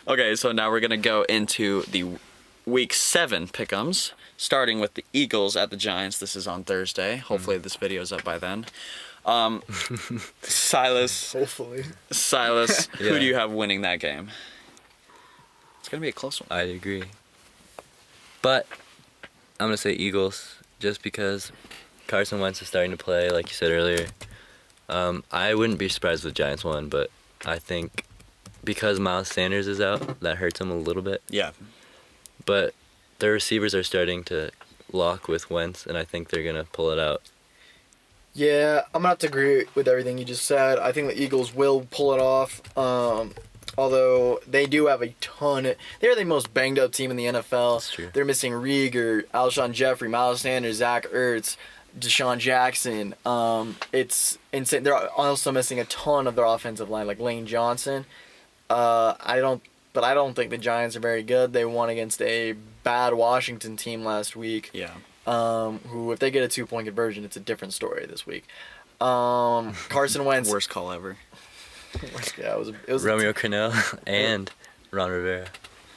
Okay, so now we're going to go into the Week 7 Pickems, starting with the Eagles at the Giants. This is on Thursday. Hopefully this video is up by then. Silas. Hopefully. Silas, who do you have winning that game? It's going to be a close one. I agree. But I'm going to say Eagles just because Carson Wentz is starting to play, like you said earlier. I wouldn't be surprised if the Giants won, but I think because Miles Sanders is out, that hurts him a little bit. Yeah. But their receivers are starting to lock with Wentz, and I think they're going to pull it out. Yeah, I'm going to have to agree with everything you just said. I think the Eagles will pull it off. Although they do have a ton. They're the most banged up team in the NFL. That's true. They're missing Rieger, Alshon Jeffrey, Miles Sanders, Zach Ertz, Deshaun Jackson. It's insane. They're also missing a ton of their offensive line, like Lane Johnson. I don't think the Giants are very good. They won against a bad Washington team last week. Yeah. Who, if they get a 2-point conversion, it's a different story this week. Carson Wentz. Worst call ever. Yeah, it was Romeo Crennel and Ron Rivera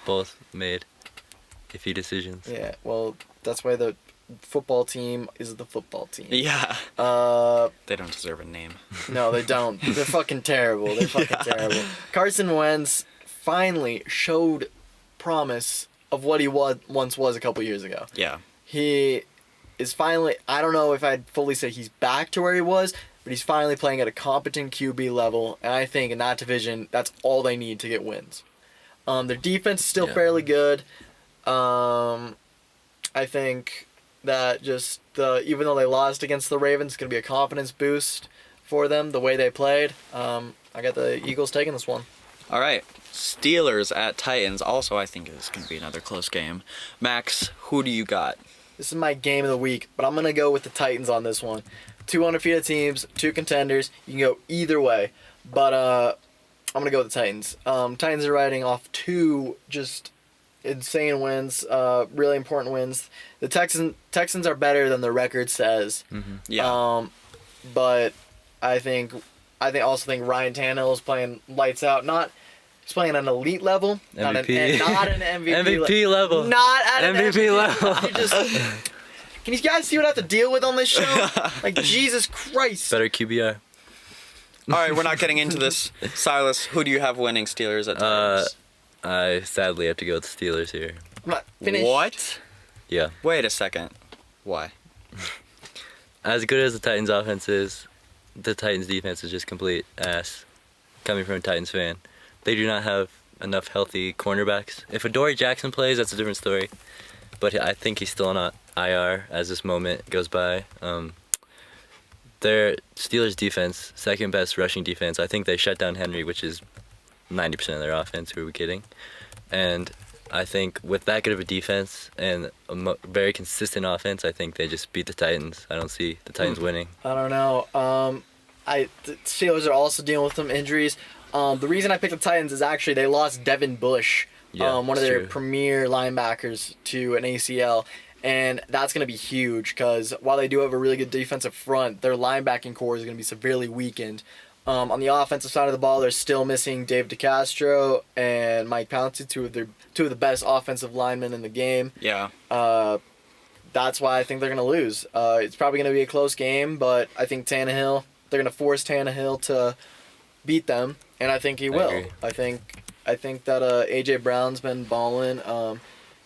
both made iffy decisions. Yeah, well, that's why the football team is the football team. Yeah. They don't deserve a name. No, they don't. They're fucking terrible. They're fucking terrible. Carson Wentz finally showed promise of what he once was a couple years ago. Yeah. He is finally, I don't know if I'd fully say he's back to where he was, but he's finally playing at a competent QB level, and I think in that division, that's all they need to get wins. Their defense is still fairly good. I think that just even though they lost against the Ravens, it's going to be a confidence boost for them, the way they played. I got the Eagles taking this one. All right. Steelers at Titans also I think is going to be another close game. Max, who do you got? This is my game of the week, but I'm going to go with the Titans on this one. 2 undefeated teams, 2 contenders. You can go either way, but I'm going to go with the Titans. Titans are riding off 2 just insane wins, really important wins. The Texans are better than the record says. Mm-hmm. Yeah. But I also think Ryan Tannehill is playing lights out. He's playing at an elite level, MVP. not an MVP, MVP level. Not at an MVP level. Can you guys see what I have to deal with on this show? Like, Jesus Christ. Better QBR. All right, we're not getting into this. Silas, who do you have winning Steelers at Titans? I sadly have to go with the Steelers here. I'm not finished. What? Yeah. Wait a second. Why? As good as the Titans offense is, the Titans defense is just complete ass. Coming from a Titans fan. They do not have enough healthy cornerbacks. If Adoree Jackson plays, that's a different story. But I think he's still on IR as this moment goes by. Their Steelers defense, second best rushing defense. I think they shut down Henry, which is 90% of their offense. Who are we kidding? And I think with that good of a defense and a very consistent offense, I think they just beat the Titans. I don't see the Titans winning. I don't know. The Steelers are also dealing with some injuries. The reason I picked the Titans is actually they lost Devin Bush, one of their premier linebackers, to an ACL. And that's going to be huge because while they do have a really good defensive front, their linebacking core is going to be severely weakened. On the offensive side of the ball, they're still missing Dave DeCastro and Mike Pouncey, two of the best offensive linemen in the game. Yeah. That's why I think they're going to lose. It's probably going to be a close game, but I think they're going to force Tannehill to beat them, and I think he will. I think that A.J. Brown's been balling.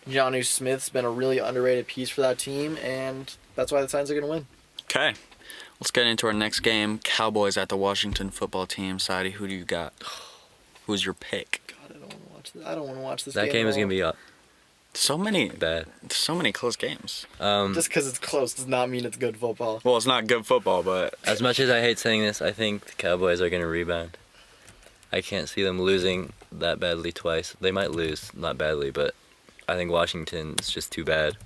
Jonnu Smith's been a really underrated piece for that team, and that's why the Titans are going to win. Okay. Let's get into our next game. Cowboys at the Washington football team. Sadie, who do you got? Who's your pick? God, I don't want to watch this. I don't want to watch this That game is going to be so many bad. So many close games. Just because it's close does not mean it's good football. Well, it's not good football, but as much as I hate saying this, I think the Cowboys are going to rebound. I can't see them losing that badly twice. They might lose, not badly, but I think Washington is just too bad.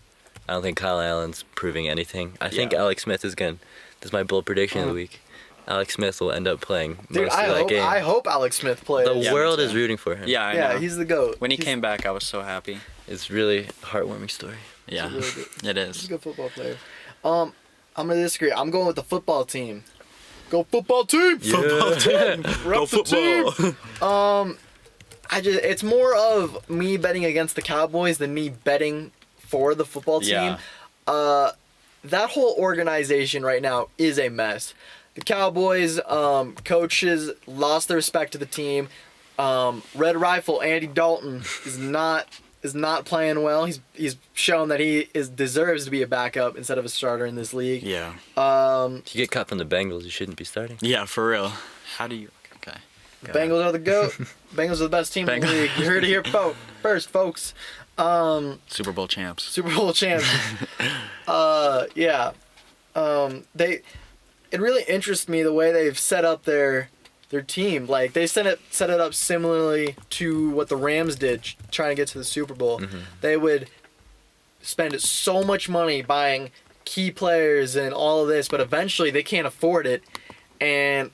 I don't think Kyle Allen's proving anything. I think Alex Smith is going to... This is my bold prediction of the week. Alex Smith will end up playing most of that game. I hope Alex Smith plays. The world is rooting for him. Yeah, I know. He's the GOAT. When he came back, I was so happy. It's really a heartwarming story. Yeah, really it is. He's a good football player. I'm going to disagree. I'm going with the football team. Go football team! Yeah. Football team! Go football! it's more of me betting against the Cowboys than me betting for the football team. Yeah. That whole organization right now is a mess. The Cowboys coaches lost their respect to the team. Red Rifle Andy Dalton is not playing well. He's shown that he deserves to be a backup instead of a starter in this league. Yeah. If you get cut from the Bengals, you shouldn't be starting. Yeah, for real. How do you? Okay. The Bengals are the GOAT. Bengals are the best team in the league. You heard it here first, folks. Super Bowl champs. Super Bowl champs. Yeah. It really interests me the way they've set up their team. Like, they set it up similarly to what the Rams did trying to get to the Super Bowl. Mm-hmm. They would spend so much money buying key players and all of this, but eventually they can't afford it. And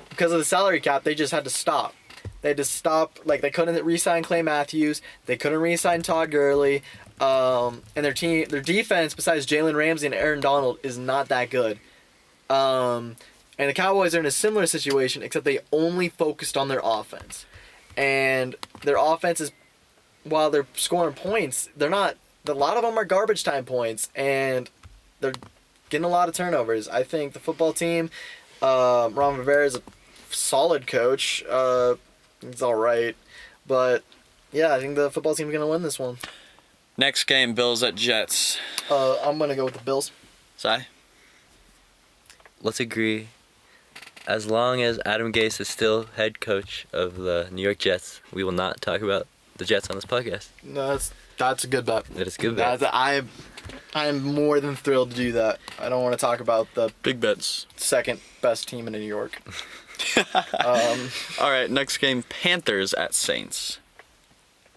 because of the salary cap, they just had to stop. They had to stop. Like, they couldn't re-sign Clay Matthews. They couldn't re-sign Todd Gurley. And their defense, besides Jalen Ramsey and Aaron Donald, is not that good. And the Cowboys are in a similar situation, except they only focused on their offense. And their offense is, while they're scoring points, they're not. A lot of them are garbage time points, and they're getting a lot of turnovers. I think the football team, Ron Rivera is a solid coach. He's all right, but yeah, I think the football team is gonna win this one. Next game, Bills at Jets. I'm gonna go with the Bills. Si? Let's agree. As long as Adam Gase is still head coach of the New York Jets, we will not talk about the Jets on this podcast. No, that's a good bet. That is a good bet. I'm more than thrilled to do that. I don't want to talk about the Big bets. second best team in New York. All right, next game, Panthers at Saints.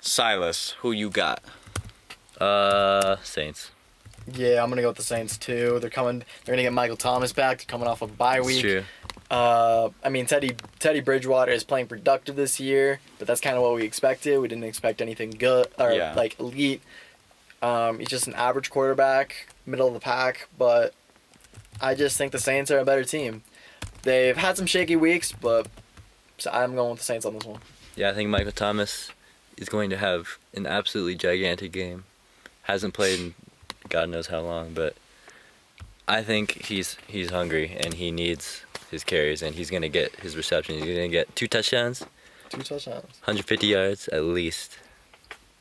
Silas, who you got? Saints. Yeah, I'm gonna go with the Saints too. They're gonna get Michael Thomas back. They're coming off a bye week. That's true. I mean, Teddy Bridgewater is playing productive this year, but that's kind of what we expected. We didn't expect anything good or like elite. He's just an average quarterback, middle of the pack, but I just think the Saints are a better team. They've had some shaky weeks, but I'm going with the Saints on this one. Yeah, I think Michael Thomas is going to have an absolutely gigantic game. Hasn't played in God knows how long, but I think he's hungry and he needs his carries, and he's going to get his receptions. He's going to get 2 touchdowns. 2 touchdowns. 150 yards at least.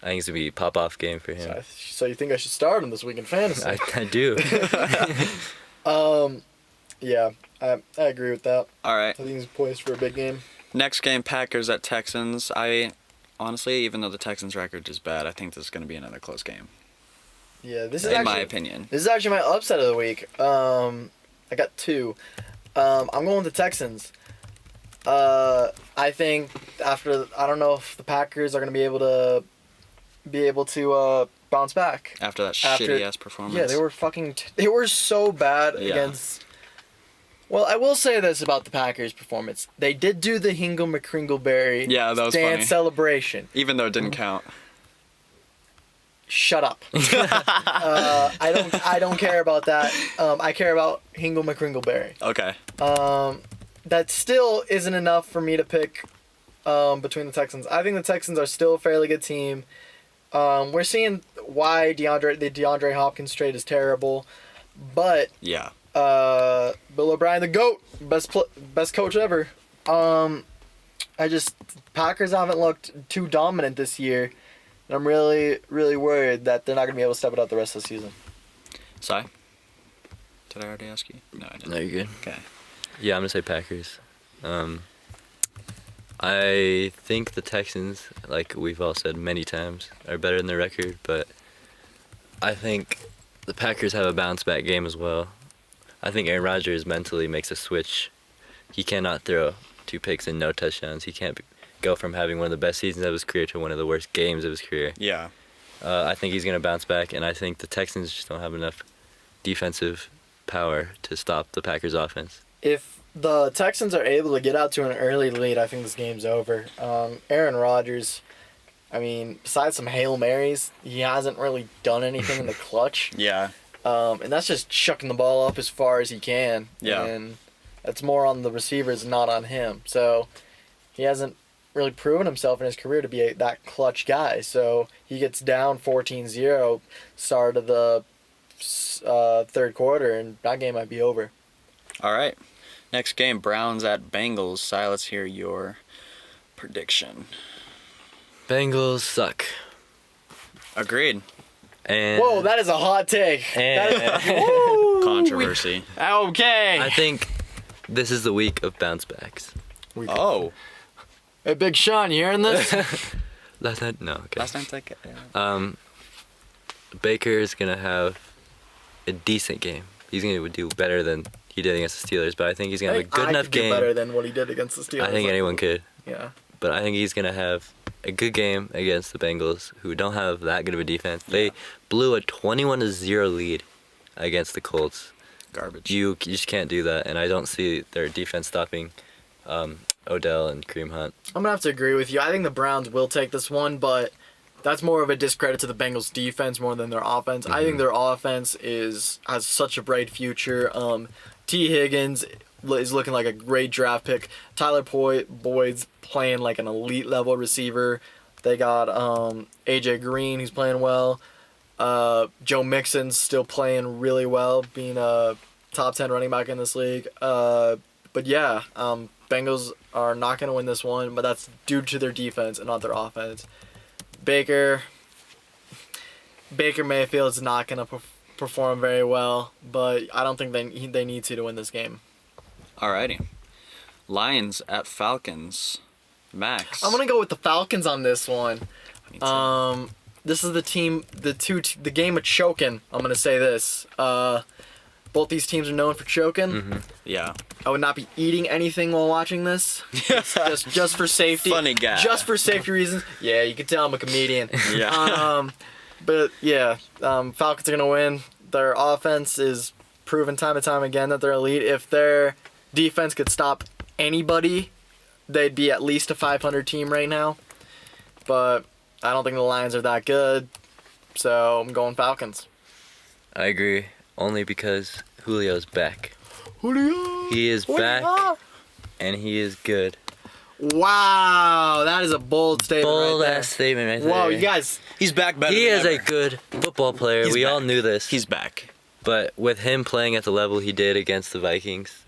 I think it's going to be a pop-off game for him. So you think I should start him this week in fantasy? I do. Yeah, I agree with that. All right. I think he's poised for a big game. Next game, Packers at Texans. I honestly, even though the Texans' record is bad, I think this is going to be another close game. Yeah, this is in actually, my opinion. This is actually my upset of the week. I got 2. I'm going with the Texans. I think I don't know if the Packers are going to be able to bounce back After that shitty ass performance. Yeah, they were so bad against. Well, I will say this about the Packers' performance: they did do the Hingle McCringleberry that was dance funny. celebration, Even though it didn't count. Shut up. I don't care about that. I care about Hingle McCringleberry. Okay. That still isn't enough for me to pick between the Texans. I think the Texans are still a fairly good team. We're seeing why the DeAndre Hopkins trade is terrible, but Yeah. Bill O'Brien, the GOAT, best coach ever. Packers haven't looked too dominant this year. And I'm really, really worried that they're not going to be able to step it up the rest of the season. Si? Did I already ask you? No, I didn't. No, you're good. Okay. Yeah, I'm going to say Packers. I think the Texans, like we've all said many times, are better in their record, but I think the Packers have a bounce-back game as well. I think Aaron Rodgers mentally makes a switch. He cannot throw 2 picks and no touchdowns. He can't go from having one of the best seasons of his career to one of the worst games of his career. Yeah. I think he's going to bounce back, and I think the Texans just don't have enough defensive power to stop the Packers' offense. If the Texans are able to get out to an early lead, I think this game's over. Aaron Rodgers, I mean, besides some Hail Marys, he hasn't really done anything in the clutch. Yeah. And that's just chucking the ball up as far as he can. Yeah. And that's more on the receivers, not on him. So he hasn't really proven himself in his career to be that clutch guy. So he gets down 14-0 start of the third quarter, and that game might be over. All right. Next game, Browns at Bengals. Si, let's hear your prediction. Bengals suck. Agreed. And Whoa, that is a hot take. Controversy. Okay. I think this is the week of bounce backs. Oh. Hey, Big Sean, you hearing this? Last night? No, okay. Last time take it. Baker is going to have a decent game. He's going to do better than he did against the Steelers, but I think he's going to have a good enough game. better than what he did against the Steelers. I think anyone could. Yeah. But I think he's going to have a good game against the Bengals, who don't have that good of a defense. They blew a 21-0 lead against the Colts. Garbage. You just can't do that, and I don't see their defense stopping Odell and Kareem Hunt. I'm going to have to agree with you. I think the Browns will take this one, but that's more of a discredit to the Bengals' defense more than their offense. I think their offense has such a bright future. T. Higgins is looking like a great draft pick. Tyler Boyd's playing like an elite level receiver. They got AJ Green, who's playing well. Joe Mixon's still playing really well, being a top 10 running back in this league. But yeah, Bengals are not going to win this one, but that's due to their defense and not their offense. Baker Mayfield's not going to perform very well, but I don't think they need to win this game. Alrighty. Lions at Falcons. Max. I'm going to go with the Falcons on this one. Me too. This is the game of choking. I'm going to say this. Both these teams are known for choking. Yeah. I would not be eating anything while watching this. just for safety. Funny guy. Just for safety reasons. Yeah, you can tell I'm a comedian. Yeah. But yeah, Falcons are gonna win. Their offense is proven time and time again that they're elite. If their defense could stop anybody, they'd be at least a 500 team right now. But I don't think the Lions are that good, so I'm going Falcons. I agree, only because Julio's back. Julio! He is back, and he is good. Wow, that is a bold statement Bold right there. ass statement right there. Whoa, you guys. He's back better He than is ever. a good football player. He's We all back. knew this. He's back. But with him playing at the level he did against the Vikings,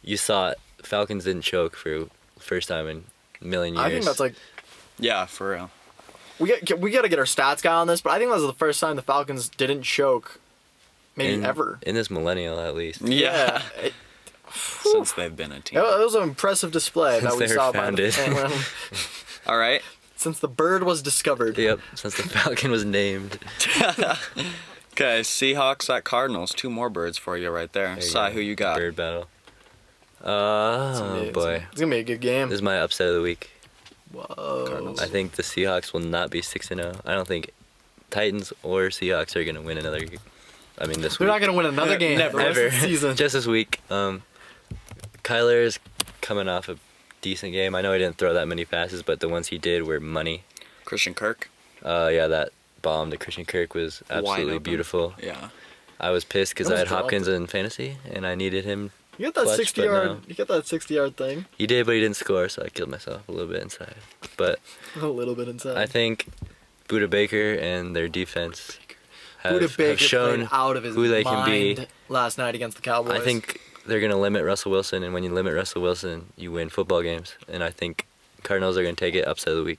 you saw it. Falcons didn't choke for the first time in a million years. I think that's like Yeah, for real. we got to get our stats guy on this, but I think that was the first time the Falcons didn't choke, maybe ever. In this millennial, at least. Yeah. It Since they've been a team. was an impressive display Since that we they were saw founded. All right. since the bird was discovered. Yep, since the Falcon was named. Okay, Seahawks at Cardinals. 2 more birds for you right there. There you Sai, go. who you got? Bird battle. It's Oh, boy. It's going to be a good game. This is my upset of the week. Whoa. Cardinals. I think the Seahawks will not be 6-0. I don't think Titans or Seahawks are going to win another game. I mean, this They're week. not going to win another game Never. the rest Ever. of the season. Just this week. Kyler is coming off a decent game. I know he didn't throw that many passes, but the ones he did were money. Christian Kirk. Yeah, that bomb to Christian Kirk was Wide absolutely open. beautiful. Yeah. I was pissed because That I was had Hopkins dropped. in fantasy, and I needed him. You got that Clutch, 60 but yard. no. You got that 60-yard thing. He did, but he didn't score, so I killed myself a little bit inside. But A little bit inside. I think Buda Baker and their defense Buda have Baker shown played out of his who they mind can be. last night against the Cowboys. I think they're going to limit Russell Wilson, and when you limit Russell Wilson, you win football games. And I think Cardinals are going to take it upset of the week.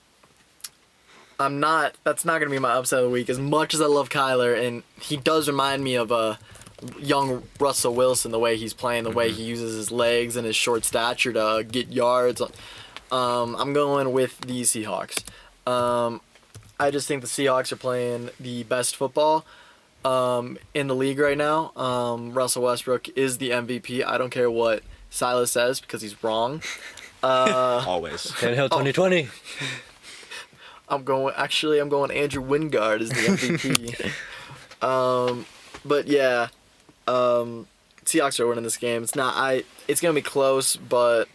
That's not going to be my upset of the week. As much as I love Kyler, and he does remind me of a young Russell Wilson, the way he's playing, the way he uses his legs and his short stature to get yards. I'm going with the Seahawks. I just think the Seahawks are playing the best football in the league right now. Russell Westbrook is the MVP. I don't care what Sylas says because he's wrong. Always. Tannehill 2020. I'm going Andrew Wingard is the MVP. But yeah, Seahawks are winning this game. It's gonna be close, but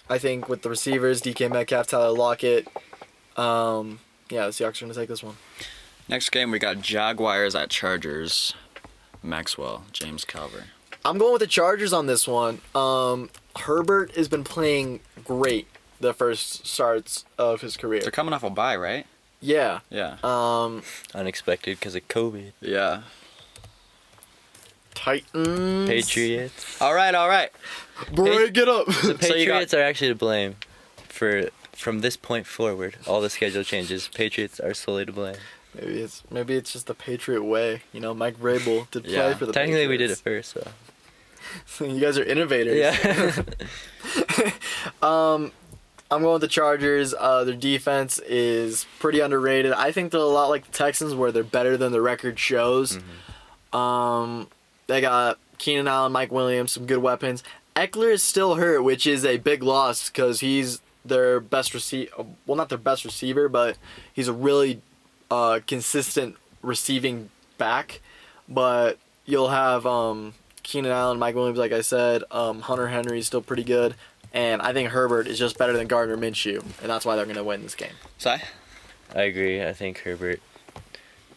I think with the receivers, DK Metcalf, Tyler Lockett, the Seahawks are gonna take this one. Next game, we got Jaguars at Chargers. Maxwell, James Calver. I'm going with the Chargers on this one. Herbert has been playing great the first starts of his career. They're coming off a bye, right? Yeah. Yeah. Unexpected because of COVID. Yeah. Titans. Patriots. All right. Break it up. The Patriots are actually to blame from this point forward. All the schedule changes. Patriots are solely to blame. Maybe it's just the Patriot way. You know, Mike Vrabel did play for the Technically, we did it Patriots. first, so. You guys are innovators. Yeah. I'm going with the Chargers. Their defense is pretty underrated. I think they're a lot like the Texans, where they're better than the record shows. They got Keenan Allen, Mike Williams, some good weapons. Eckler is still hurt, which is a big loss because he's their best receiver. Well, not their best receiver, but he's a really consistent receiving back. But you'll have Keenan Allen, Mike Williams, like I said. Hunter Henry is still pretty good. And I think Herbert is just better than Gardner Minshew. And that's why they're going to win this game. Sai? I agree. I think Herbert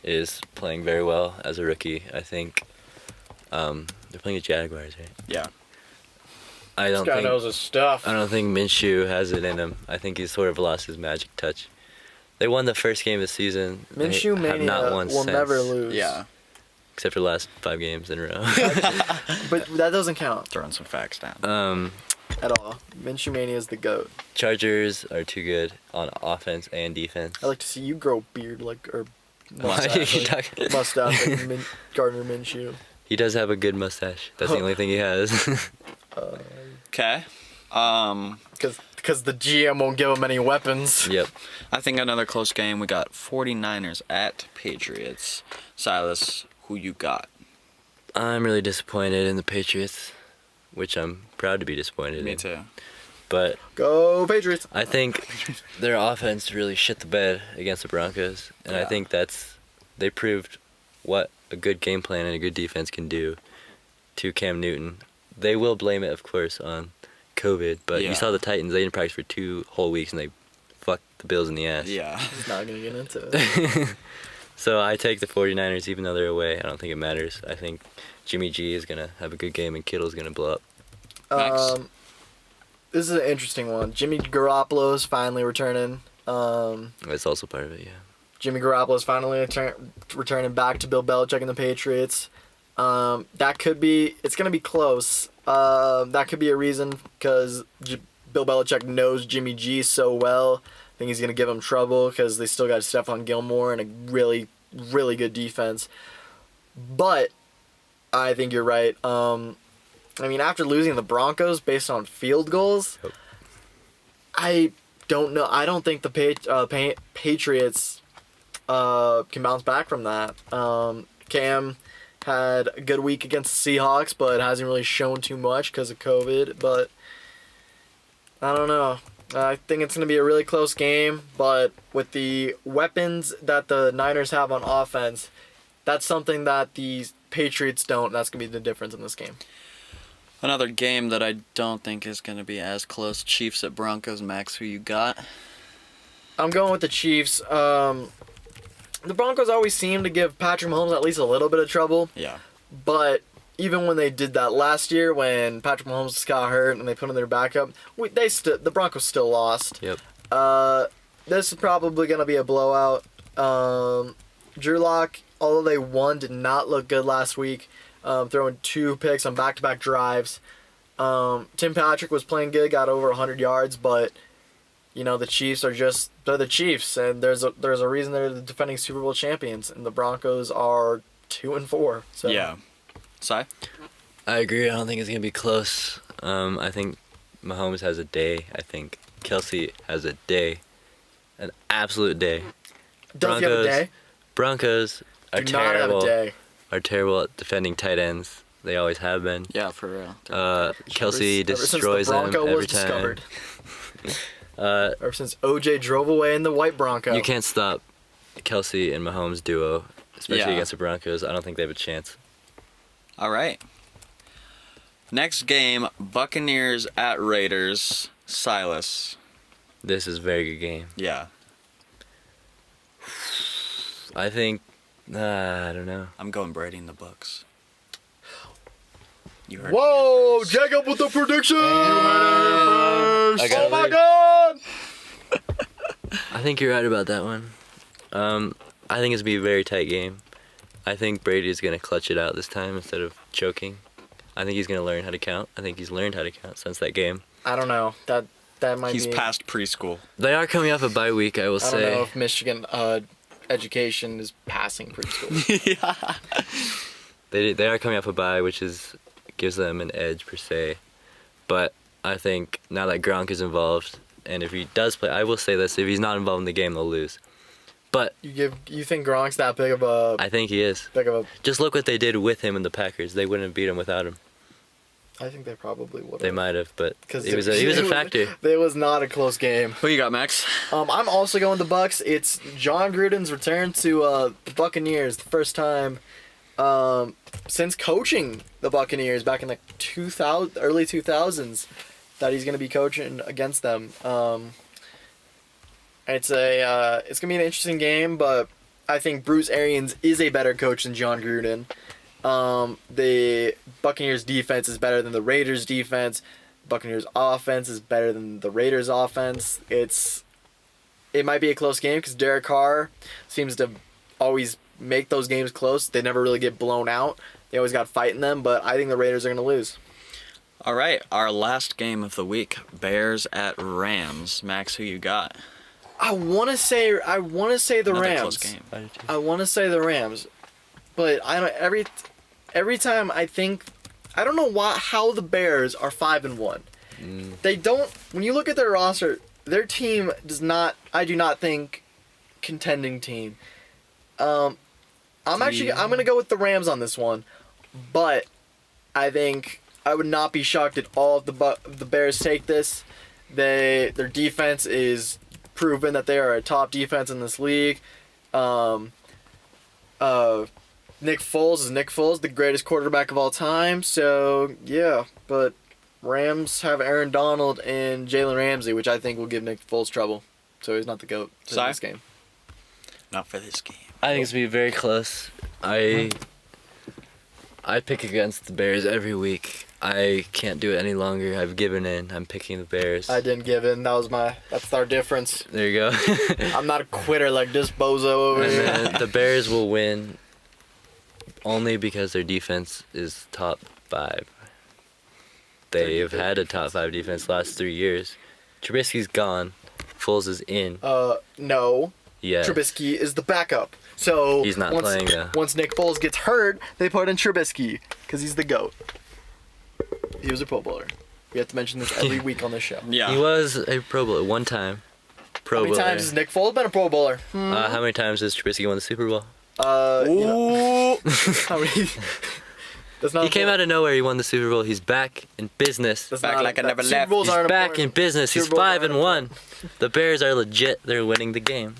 is playing very well as a rookie. I think they're playing the Jaguars, right? Yeah. This guy knows his stuff. I don't think Minshew has it in him. I think he's sort of lost his magic touch. They won the first game of the season. Minshew Mania will never lose. Yeah. Except for the last 5 games in a row. But that doesn't count. Throwing some facts down. At all. Minshew Mania is the GOAT. Chargers are too good on offense and defense. I like to see you grow beard or Mustache. mustache like Gardner Minshew. He does have a good mustache. That's the only thing he has. Okay. Because the GM won't give him any weapons. Yep. I think another close game. We got 49ers at Patriots. Silas, who you got? I'm really disappointed in the Patriots, which I'm proud to be disappointed in. Me too. But Go Patriots. I think their offense really shit the bed against the Broncos, and I think they proved what a good game plan and a good defense can do to Cam Newton. They will blame it, of course, on COVID, but you saw the Titans. They didn't practice for 2 whole weeks, and they fucked the Bills in the ass. Yeah. He's not going to get into it. So I take the 49ers, even though they're away. I don't think it matters. I think Jimmy G is going to have a good game, and Kittle's going to blow up. Max? This is an interesting one. Jimmy Garoppolo's finally returning. That's also part of it, yeah. Jimmy Garoppolo's finally returning back to Bill Belichick and the Patriots. That could be... It's going to be close. That could be a reason because Bill Belichick knows Jimmy G so well. I think he's going to give him trouble because they still got Stephon Gilmore and a really, really good defense. But I think you're right. I mean, after losing the Broncos based on field goals, I don't know. I don't think the Patriots can bounce back from that. Cam had a good week against the Seahawks, but hasn't really shown too much because of COVID. But I don't know. I think it's going to be a really close game, but with the weapons that the Niners have on offense, that's something that the Patriots don't, and that's going to be the difference in this game. Another game that I don't think is going to be as close. Chiefs at Broncos. Max, who you got? I'm going with the Chiefs. The Broncos always seem to give Patrick Mahomes at least a little bit of trouble. Yeah. But even when they did that last year, when Patrick Mahomes got hurt and they put in their backup, the Broncos still lost. Yep. This is probably going to be a blowout. Drew Lock, although they won, did not look good last week. Throwing 2 picks on back-to-back drives. Tim Patrick was playing good, got over 100 yards, but you know the Chiefs they're the Chiefs, and there's a reason they're the defending Super Bowl champions, and the Broncos are 2-4. So Yeah. Sai? I agree. I don't think it's going to be close. I think Mahomes has a day. I think Kelsey has a day. An absolute day. Does he have a day? Broncos are Do not have a terrible. day. Are terrible at defending tight ends. They always have been. Yeah, for real. Kelsey Ever since destroys the Bronco them every was time. discovered. Ever since OJ drove away in the white Bronco. You can't stop Kelsey and Mahomes duo, especially Yeah. against the Broncos. I don't think they have a chance. All right. Next game, Buccaneers at Raiders. Silas. This is a very good game. Yeah. I think, I don't know. I'm going Brady in the Bucks. You heard Whoa, it here first. Jacob with the prediction! I got Oh my lead. god! I think you're right about that one. I think it's gonna be a very tight game. I think Brady is gonna clutch it out this time instead of choking. I think he's gonna learn how to count. I think he's learned how to count since that game. I don't know. That might He's be. past preschool. They are coming off a bye week, I will I don't say. know if Michigan education is passing preschool. Yeah. They are coming off a bye, which gives them an edge per se. But I think now that Gronk is involved, and if he does play, I will say this: if he's not involved in the game, they'll lose. But You think Gronk's that big of a I think he is. Just look what they did with him in the Packers. They wouldn't have beat him without him. I think they probably would. They might have, but Because he was a factor. It was not a close game. Who you got, Max? I'm also going the Bucks. It's John Gruden's return to the Buccaneers, the first time since coaching the Buccaneers back in the early 2000s that he's going to be coaching against them. It's gonna be an interesting game, but I think Bruce Arians is a better coach than John Gruden. The Buccaneers defense is better than the Raiders defense. Buccaneers offense is better than the Raiders offense. It might be a close game because Derek Carr seems to always make those games close. They never really get blown out. They always got fight in them, but I think the Raiders are gonna lose. All right, our last game of the week: Bears at Rams. Max, who you got? I want to say the Another Rams. close game. I want to say the Rams, but I don't. Every time I think, I don't know how the Bears are 5-1. They don't. When you look at their roster, their team does not. I do not think contending team. I'm gonna go with the Rams on this one, but I think I would not be shocked at all if the Bears take this. Their defense is proven that they are a top defense in this league. Nick Foles is Nick Foles, the greatest quarterback of all time. So yeah, but Rams have Aaron Donald and Jalen Ramsey, which I think will give Nick Foles trouble. So he's not the GOAT in this game. Not for this game. I think it's gonna be very close. I pick against the Bears every week. I can't do it any longer. I've given in. I'm picking the Bears. I didn't give in. That's our difference. There you go. I'm not a quitter like this bozo over And here. then the Bears will win only because their defense is top 5. They've had a top 5 defense the last 3 years. Trubisky's gone. Foles is in. No. Yeah. Trubisky is the backup. So He's not playing, though. Once Nick Foles gets hurt, they put in Trubisky because he's the GOAT. He was a Pro Bowler. We have to mention this every week on this show. Yeah. He was a Pro Bowler one time. How many times has Nick Foles been a Pro Bowler? How many times has Trubisky won the Super Bowl? How many? That's not He came out of nowhere. He won the Super Bowl. He's back in business. Back like I never left. He's back in business. He's 5-1. The Bears are legit. They're winning the game.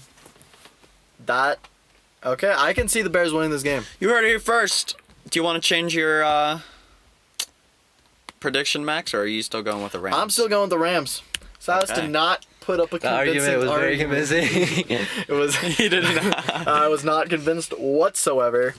Okay, I can see the Bears winning this game. You heard it here first. Do you want to change your prediction, Max, or are you still going with the Rams? I'm still going with the Rams. Silas Okay. did not put up a The convincing argument was very convincing. It was. He did not. I was not convinced whatsoever.